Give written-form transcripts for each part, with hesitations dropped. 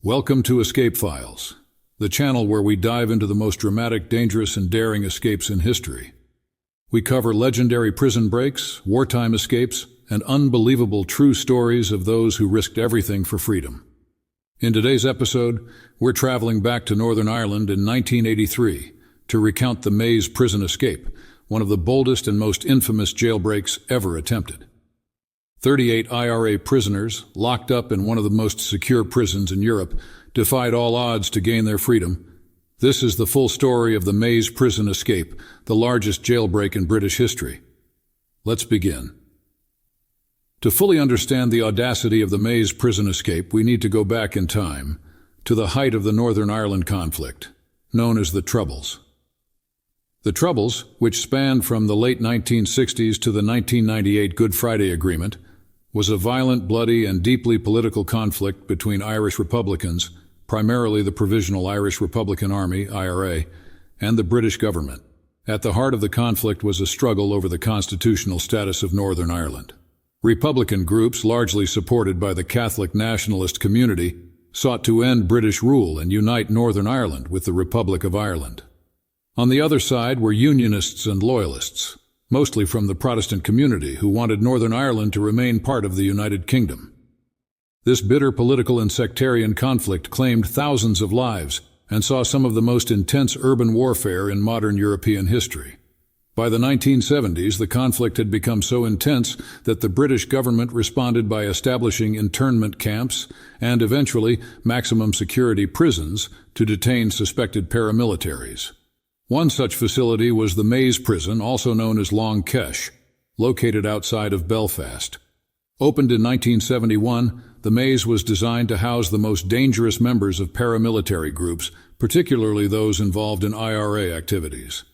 Welcome to Escape Files, the channel where we dive into the most dramatic, dangerous, and daring escapes in history. We cover legendary prison breaks, wartime escapes, and unbelievable true stories of those who risked everything for freedom. In today's episode, we're traveling back to Northern Ireland in 1983 to recount the Maze prison escape, one of the boldest and most infamous jailbreaks ever attempted. 38 IRA prisoners, locked up in one of the most secure prisons in Europe, defied all odds to gain their freedom. This is the full story of the Maze prison escape, the largest jailbreak in British history. Let's begin. To fully understand the audacity of the Maze prison escape, we need to go back in time to the height of the Northern Ireland conflict, known as the Troubles. The Troubles, which spanned from the late 1960s to the 1998 Good Friday Agreement, was a violent, bloody, and deeply political conflict between Irish Republicans, primarily the Provisional Irish Republican Army, IRA, and the British government. At the heart of the conflict was a struggle over the constitutional status of Northern Ireland. Republican groups, largely supported by the Catholic nationalist community, sought to end British rule and unite Northern Ireland with the Republic of Ireland. On the other side were Unionists and Loyalists, mostly from the Protestant community, who wanted Northern Ireland to remain part of the United Kingdom. This bitter political and sectarian conflict claimed thousands of lives and saw some of the most intense urban warfare in modern European history. By the 1970s, the conflict had become so intense that the British government responded by establishing internment camps and, eventually, maximum security prisons to detain suspected paramilitaries. One such facility was the Maze prison, also known as Long Kesh, located outside of Belfast. Opened in 1971, the Maze was designed to house the most dangerous members of paramilitary groups, particularly those involved in IRA activities.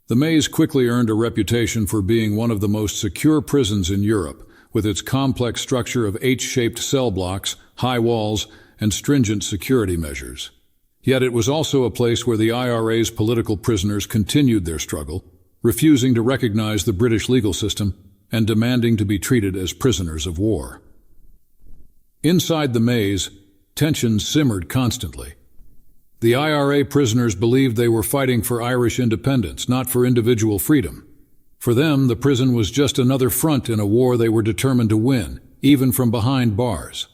The Maze quickly earned a reputation for being one of the most secure prisons in Europe, with its complex structure of H-shaped cell blocks, high walls, and stringent security measures. Yet it was also a place where the IRA's political prisoners continued their struggle, refusing to recognize the British legal system and demanding to be treated as prisoners of war. Inside the Maze, tensions simmered constantly. The IRA prisoners believed they were fighting for Irish independence, not for individual freedom. For them, the prison was just another front in a war they were determined to win, even from behind bars.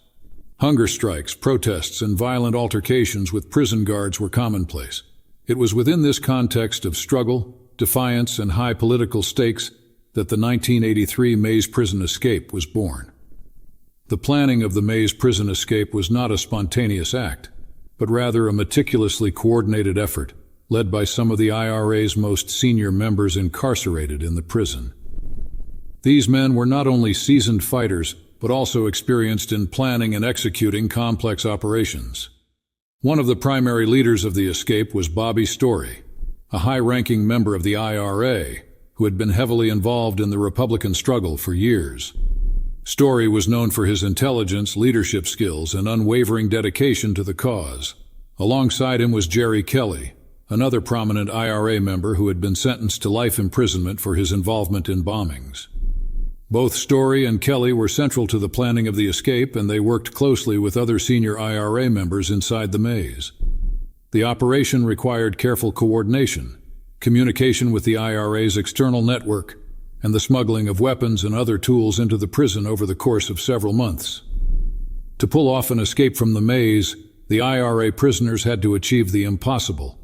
Hunger strikes, protests, and violent altercations with prison guards were commonplace. It was within this context of struggle, defiance, and high political stakes that the 1983 Maze prison escape was born. The planning of the Maze prison escape was not a spontaneous act, but rather a meticulously coordinated effort led by some of the IRA's most senior members incarcerated in the prison. These men were not only seasoned fighters, but also experienced in planning and executing complex operations. One of the primary leaders of the escape was Bobby Storey, a high-ranking member of the IRA who had been heavily involved in the Republican struggle for years. Storey was known for his intelligence, leadership skills, and unwavering dedication to the cause. Alongside him was Gerry Kelly, another prominent IRA member who had been sentenced to life imprisonment for his involvement in bombings. Both Storey and Kelly were central to the planning of the escape, and they worked closely with other senior IRA members inside the Maze. The operation required careful coordination, communication with the IRA's external network, and the smuggling of weapons and other tools into the prison over the course of several months. To pull off an escape from the Maze, the IRA prisoners had to achieve the impossible.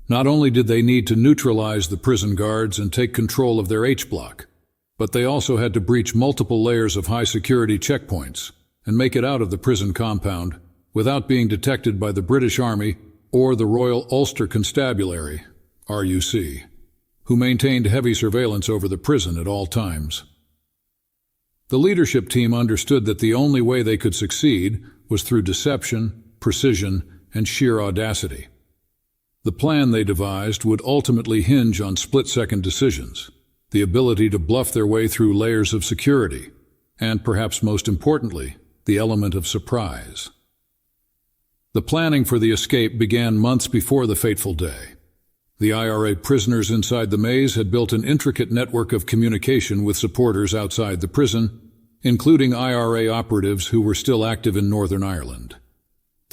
Not only did they need to neutralize the prison guards and take control of their H-block, but they also had to breach multiple layers of high-security checkpoints and make it out of the prison compound without being detected by the British Army or the Royal Ulster Constabulary, RUC, who maintained heavy surveillance over the prison at all times. The leadership team understood that the only way they could succeed was through deception, precision, and sheer audacity. The plan they devised would ultimately hinge on split-second decisions, the ability to bluff their way through layers of security, and perhaps most importantly, the element of surprise. The planning for the escape began months before the fateful day. The IRA prisoners inside the Maze had built an intricate network of communication with supporters outside the prison, including IRA operatives who were still active in Northern Ireland.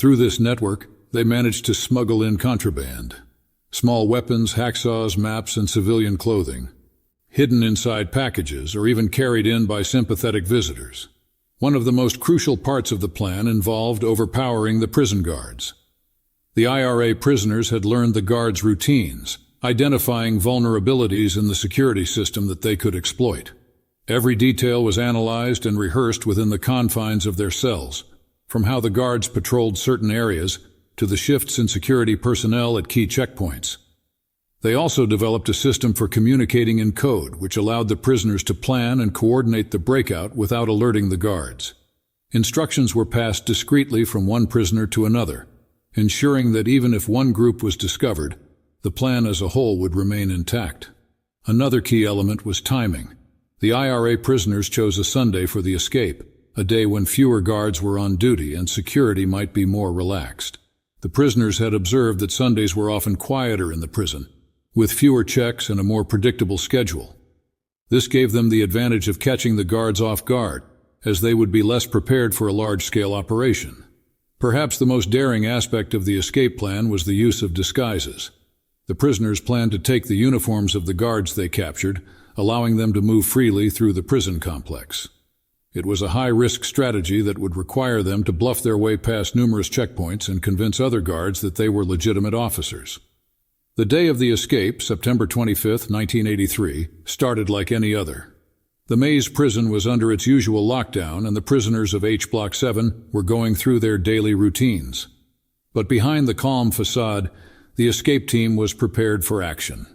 Through this network, they managed to smuggle in contraband, small weapons, hacksaws, maps, and civilian clothing, hidden inside packages or even carried in by sympathetic visitors. One of the most crucial parts of the plan involved overpowering the prison guards. The IRA prisoners had learned the guards' routines, identifying vulnerabilities in the security system that they could exploit. Every detail was analyzed and rehearsed within the confines of their cells, from how the guards patrolled certain areas to the shifts in security personnel at key checkpoints. They also developed a system for communicating in code, which allowed the prisoners to plan and coordinate the breakout without alerting the guards. Instructions were passed discreetly from one prisoner to another, ensuring that even if one group was discovered, the plan as a whole would remain intact. Another key element was timing. The IRA prisoners chose a Sunday for the escape, a day when fewer guards were on duty and security might be more relaxed. The prisoners had observed that Sundays were often quieter in the prison, with fewer checks and a more predictable schedule. This gave them the advantage of catching the guards off guard, as they would be less prepared for a large-scale operation. Perhaps the most daring aspect of the escape plan was the use of disguises. The prisoners planned to take the uniforms of the guards they captured, allowing them to move freely through the prison complex. It was a high-risk strategy that would require them to bluff their way past numerous checkpoints and convince other guards that they were legitimate officers. The day of the escape, September 25, 1983, started like any other. The Maze prison was under its usual lockdown, and the prisoners of H Block 7 were going through their daily routines. But behind the calm facade, the escape team was prepared for action.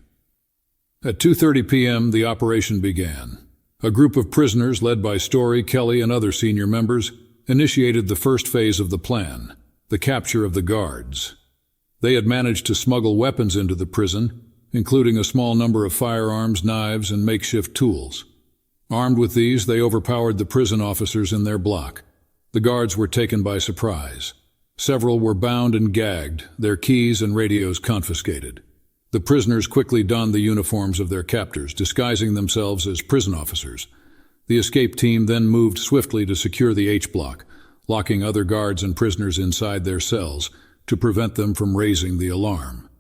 At 2:30 p.m., the operation began. A group of prisoners, led by Storey, Kelly, and other senior members, initiated the first phase of the plan, the capture of the guards. They had managed to smuggle weapons into the prison, including a small number of firearms, knives, and makeshift tools. Armed with these, they overpowered the prison officers in their block. The guards were taken by surprise. Several were bound and gagged, their keys and radios confiscated. The prisoners quickly donned the uniforms of their captors, disguising themselves as prison officers. The escape team then moved swiftly to secure the H Block, locking other guards and prisoners inside their cells to prevent them from raising the alarm.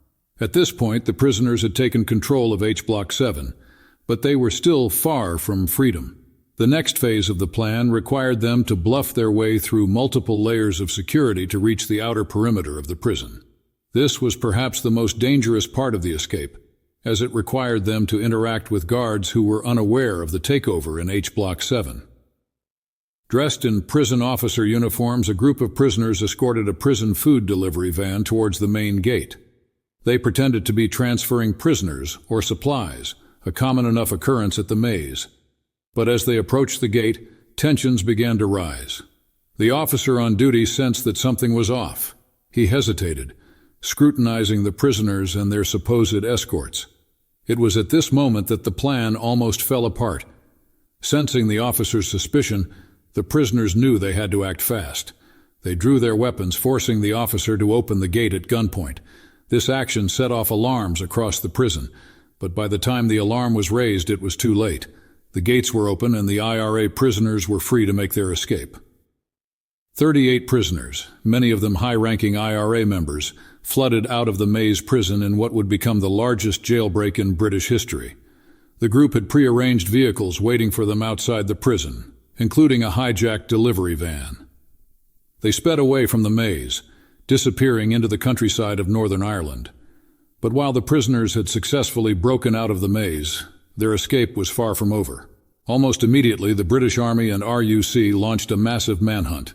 At this point, the prisoners had taken control of H Block 7, but they were still far from freedom. The next phase of the plan required them to bluff their way through multiple layers of security to reach the outer perimeter of the prison. This was perhaps the most dangerous part of the escape, as it required them to interact with guards who were unaware of the takeover in H Block 7. Dressed in prison officer uniforms, a group of prisoners escorted a prison food delivery van towards the main gate. They pretended to be transferring prisoners or supplies, a common enough occurrence at the Maze. But as they approached the gate, tensions began to rise. The officer on duty sensed that something was off. He hesitated, scrutinizing the prisoners and their supposed escorts. It was at this moment that the plan almost fell apart. Sensing the officer's suspicion, the prisoners knew they had to act fast. They drew their weapons, forcing the officer to open the gate at gunpoint. This action set off alarms across the prison, but by the time the alarm was raised, it was too late. The gates were open and the IRA prisoners were free to make their escape. 38 prisoners, many of them high-ranking IRA members, flooded out of the Maze prison in what would become the largest jailbreak in British history. The group had prearranged vehicles waiting for them outside the prison, including a hijacked delivery van. They sped away from the Maze, disappearing into the countryside of Northern Ireland. But while the prisoners had successfully broken out of the Maze, their escape was far from over. Almost immediately, the British Army and RUC launched a massive manhunt.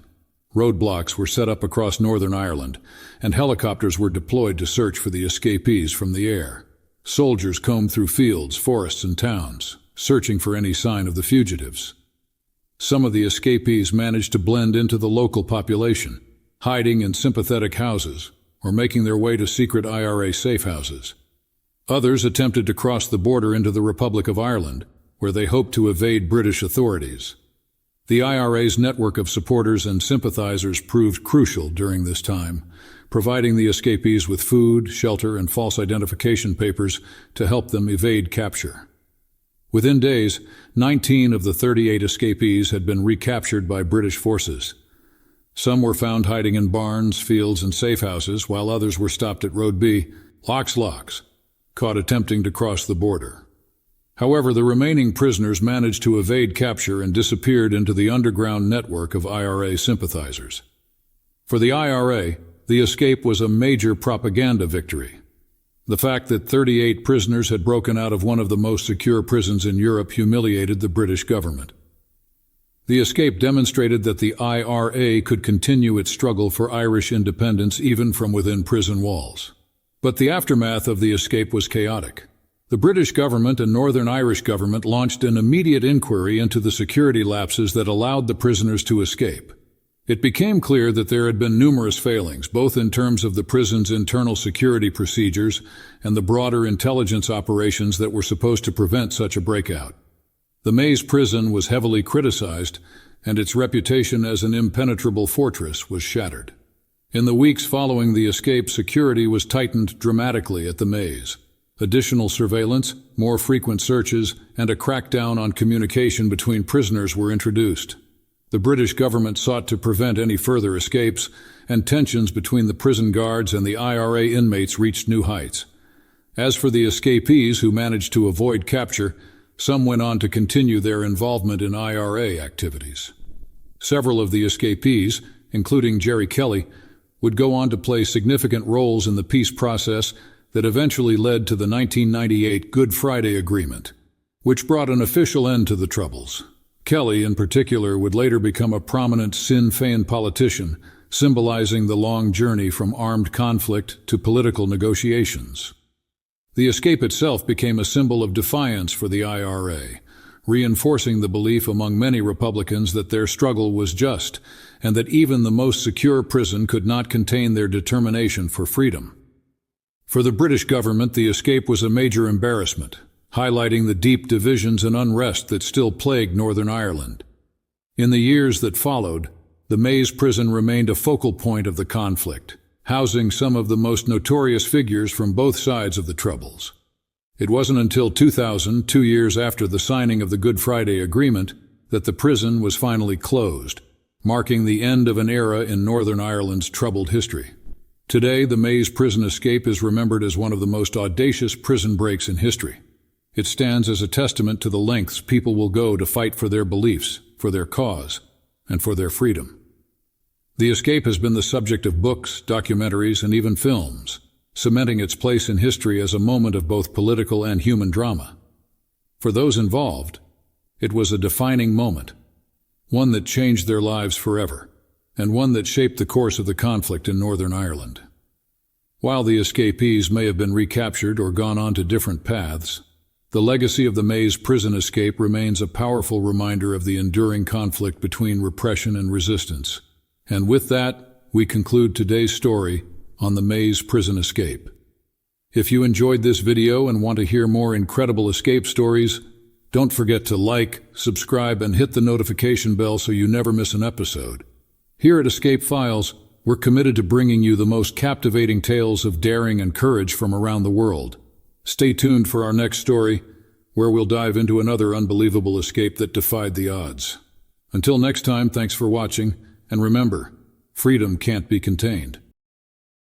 Roadblocks were set up across Northern Ireland, and helicopters were deployed to search for the escapees from the air. Soldiers combed through fields, forests, and towns, searching for any sign of the fugitives. Some of the escapees managed to blend into the local population, hiding in sympathetic houses or making their way to secret IRA safe houses. Others attempted to cross the border into the Republic of Ireland, where they hoped to evade British authorities. The IRA's network of supporters and sympathizers proved crucial during this time, providing the escapees with food, shelter, and false identification papers to help them evade capture. Within days, 19 of the 38 escapees had been recaptured by British forces. Some were found hiding in barns, fields, and safe houses, while others were stopped at Road B, locks, caught attempting to cross the border. However, the remaining prisoners managed to evade capture and disappeared into the underground network of IRA sympathizers. For the IRA, the escape was a major propaganda victory. The fact that 38 prisoners had broken out of one of the most secure prisons in Europe humiliated the British government. The escape demonstrated that the IRA could continue its struggle for Irish independence even from within prison walls. But the aftermath of the escape was chaotic. The British government and Northern Irish government launched an immediate inquiry into the security lapses that allowed the prisoners to escape. It became clear that there had been numerous failings, both in terms of the prison's internal security procedures and the broader intelligence operations that were supposed to prevent such a breakout. The Maze prison was heavily criticized, and its reputation as an impenetrable fortress was shattered. In the weeks following the escape, security was tightened dramatically at the Maze. Additional surveillance, more frequent searches, and a crackdown on communication between prisoners were introduced. The British government sought to prevent any further escapes, and tensions between the prison guards and the IRA inmates reached new heights. As for the escapees who managed to avoid capture, some went on to continue their involvement in IRA activities. Several of the escapees, including Jerry Kelly, would go on to play significant roles in the peace process that eventually led to the 1998 Good Friday Agreement, which brought an official end to the Troubles. Kelly, in particular, would later become a prominent Sinn Féin politician, symbolizing the long journey from armed conflict to political negotiations. The escape itself became a symbol of defiance for the IRA, reinforcing the belief among many Republicans that their struggle was just, and that even the most secure prison could not contain their determination for freedom. For the British government, the escape was a major embarrassment, highlighting the deep divisions and unrest that still plagued Northern Ireland. In the years that followed, the Maze prison remained a focal point of the conflict, housing some of the most notorious figures from both sides of the Troubles. It wasn't until 2000, 2 years after the signing of the Good Friday Agreement, that the prison was finally closed, marking the end of an era in Northern Ireland's troubled history. Today, the Maze prison escape is remembered as one of the most audacious prison breaks in history. It stands as a testament to the lengths people will go to fight for their beliefs, for their cause, and for their freedom. The escape has been the subject of books, documentaries, and even films, cementing its place in history as a moment of both political and human drama. For those involved, it was a defining moment, one that changed their lives forever, and one that shaped the course of the conflict in Northern Ireland. While the escapees may have been recaptured or gone on to different paths, the legacy of the Maze prison escape remains a powerful reminder of the enduring conflict between repression and resistance. And with that, we conclude today's story on the Maze prison escape. If you enjoyed this video and want to hear more incredible escape stories, don't forget to like, subscribe, and hit the notification bell so you never miss an episode. Here at Escape Files, we're committed to bringing you the most captivating tales of daring and courage from around the world. Stay tuned for our next story, where we'll dive into another unbelievable escape that defied the odds. Until next time, thanks for watching, and remember, freedom can't be contained.